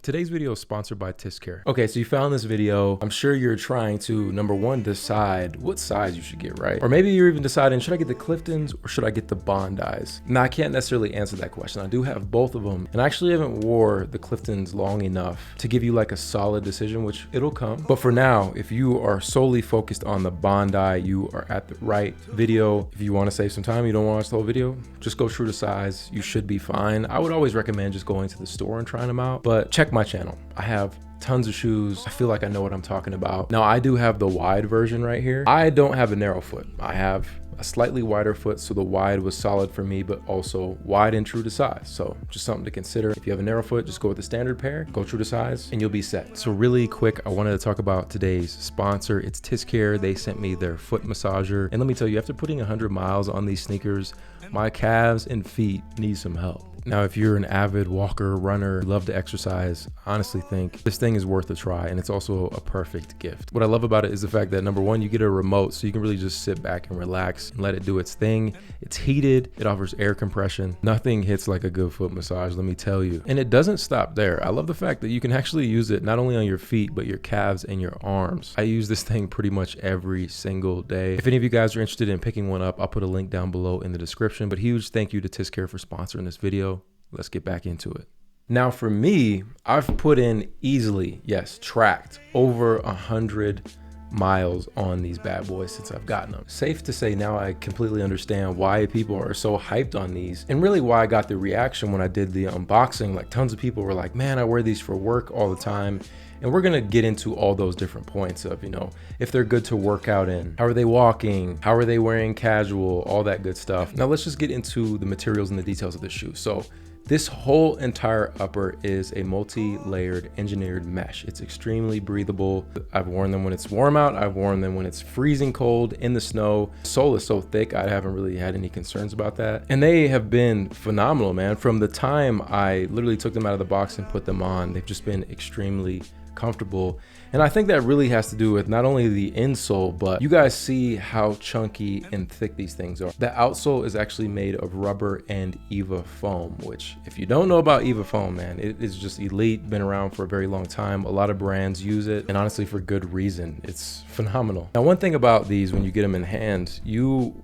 Today's video is sponsored by Tiscare. Okay, so you found this video. I'm sure you're trying to, number one, decide what size you should get, right? Or maybe you're even deciding, should I get the Cliftons or should I get the Bondis? Now, I can't necessarily answer that question. I do have both of them, and I actually haven't wore the Cliftons long enough to give you like a solid decision, which it'll come. But for now, if you are solely focused on the Bondi, you are at the right video. If you want to save some time, you don't want to watch the whole video, just go true to size. You should be fine. I would always recommend just going to the store and trying them out, but check my channel. I have tons of shoes. I feel like I know what I'm talking about. Now, I do have the wide version right here. I don't have a narrow foot. I have a slightly wider foot, so the wide was solid for me, but also wide and true to size. So just something to consider. If you have a narrow foot, just go with the standard pair, go true to size, and you'll be set. So really quick, I wanted to talk about today's sponsor. It's Tiscare. They sent me their foot massager. And let me tell you, after putting 100 miles on these sneakers, my calves and feet need some help. Now, if you're an avid walker, runner, love to exercise, I honestly think this thing is worth a try, and it's also a perfect gift. What I love about it is the fact that, number one, you get a remote, so you can really just sit back and relax and let it do its thing. It's heated, it offers air compression. Nothing hits like a good foot massage, let me tell you. And it doesn't stop there. I love the fact that you can actually use it not only on your feet, but your calves and your arms. I use this thing pretty much every single day. If any of you guys are interested in picking one up, I'll put a link down below in the description. But huge thank you to Tiscare for sponsoring this video. Let's get back into it. Now for me, I've put in easily, yes, tracked over 100 miles on these bad boys since I've gotten them. Safe to say now I completely understand why people are so hyped on these, and really why I got the reaction when I did the unboxing. Like, tons of people were like, man, I wear these for work all the time. And we're gonna get into all those different points of, you know, if they're good to work out in, how are they walking, how are they wearing casual, all that good stuff. Now let's just get into the materials and the details of the shoe. So this whole entire upper is a multi-layered engineered mesh. It's extremely breathable. I've worn them when it's warm out. I've worn them when it's freezing cold in the snow. Sole is so thick, I haven't really had any concerns about that. And they have been phenomenal, man. From the time I literally took them out of the box and put them on, they've just been extremely comfortable. And I think that really has to do with not only the insole, but you guys see how chunky and thick these things are. The outsole is actually made of rubber and EVA foam, which if you don't know about EVA foam, man, it is just elite, been around for a very long time. A lot of brands use it, and honestly for good reason. It's phenomenal. Now, one thing about these, when you get them in hand, you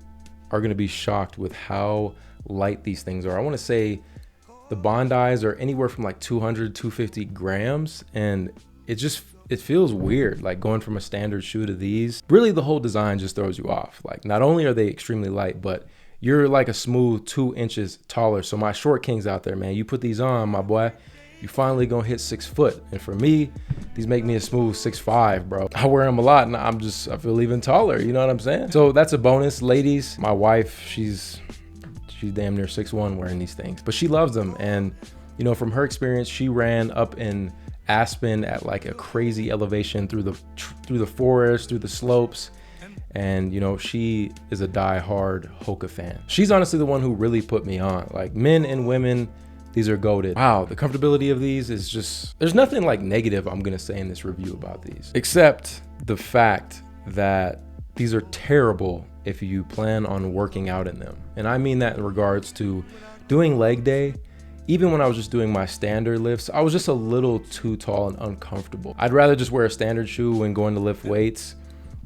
are gonna be shocked with how light these things are. I wanna say the Bondis are anywhere from like 200, 250 grams, and it feels weird, like going from a standard shoe to these. Really, the whole design just throws you off. Like, not only are they extremely light, but you're like a smooth 2 inches taller. So my short kings out there, man, you put these on, my boy, you finally gonna hit 6 foot. And for me, these make me a smooth 6'5", bro. I wear them a lot, and I feel even taller, you know what I'm saying? So that's a bonus. Ladies, my wife, she's damn near 6'1" wearing these things, but she loves them. And you know, from her experience, she ran up in Aspen at like a crazy elevation through the forest, through the slopes, and you know, she is a die-hard Hoka fan. She's honestly the one who really put me on. Like, men and women, these are goated. Wow, the comfortability of these is just, there's nothing like negative I'm gonna say in this review about these, except the fact that these are terrible if you plan on working out in them. And I mean that in regards to doing leg day. Even when I was just doing my standard lifts, I was just a little too tall and uncomfortable. I'd rather just wear a standard shoe when going to lift weights.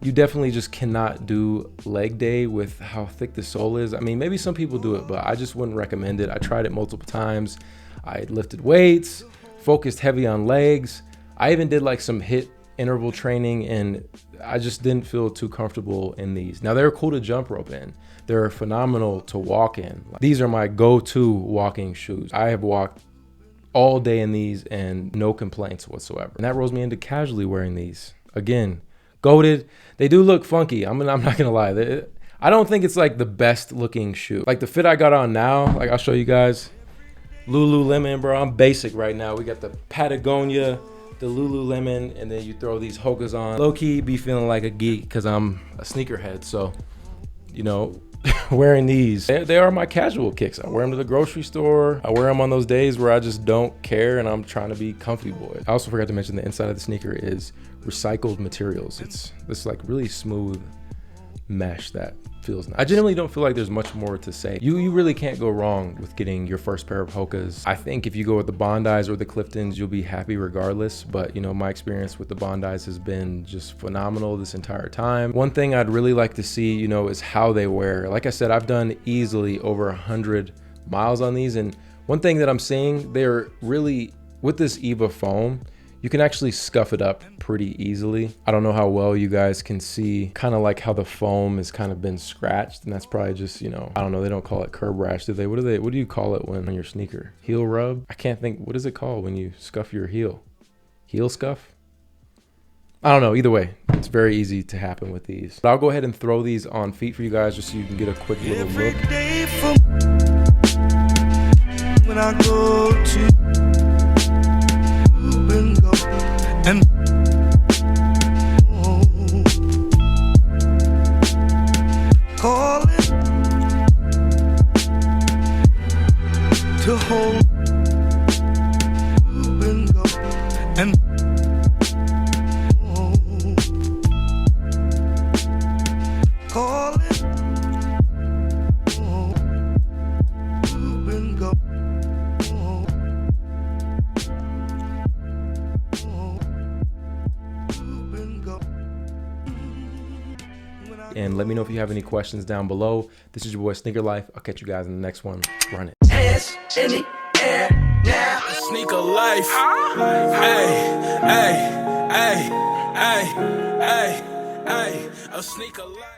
You definitely just cannot do leg day with how thick the sole is. I mean, maybe some people do it, but I just wouldn't recommend it. I tried it multiple times. I lifted weights, focused heavy on legs. I even did like some HIIT interval training, and I just didn't feel too comfortable in these. Now, they're cool to jump rope in. They're phenomenal to walk in. These are my go-to walking shoes. I have walked all day in these and no complaints whatsoever. And that rolls me into casually wearing these. Again, goated. They do look funky. I'm not gonna lie. I don't think it's like the best looking shoe. Like the fit I got on now, like I'll show you guys. Lululemon, bro. I'm basic right now. We got the Patagonia, the Lululemon, and then you throw these Hokas on. Low key be feeling like a geek because I'm a sneakerhead. So, you know, wearing these, they are my casual kicks. I wear them to the grocery store. I wear them on those days where I just don't care and I'm trying to be comfy boy. I also forgot to mention the inside of the sneaker is recycled materials. It's this like really smooth mesh that feels nice. I genuinely don't feel like there's much more to say. You really can't go wrong with getting your first pair of Hokas. I think if you go with the Bondis or the Cliftons, you'll be happy regardless. But you know, my experience with the Bondis has been just phenomenal this entire time. One thing I'd really like to see, you know, is how they wear. Like I said, I've done easily over 100 miles on these, and one thing that I'm seeing, they're really, with this EVA foam, you can actually scuff it up pretty easily. I don't know how well you guys can see kind of like how the foam has kind of been scratched, and that's probably just, you know, I don't know, they don't call it curb rash, do they? What do you call it when on your sneaker? Heel rub? I can't think, what is it called when you scuff your heel? Heel scuff? I don't know, either way, it's very easy to happen with these. But I'll go ahead and throw these on feet for you guys just so you can get a quick little look. When I go to and calling to hold and go and calling and go. And let me know if you have any questions down below. This is your boy Sneaker Life. I'll catch you guys in the next one. Run it. Hands in the air now. Sneaker Life. Hey, hey, hey, hey, hey, hey. A Sneaker Life.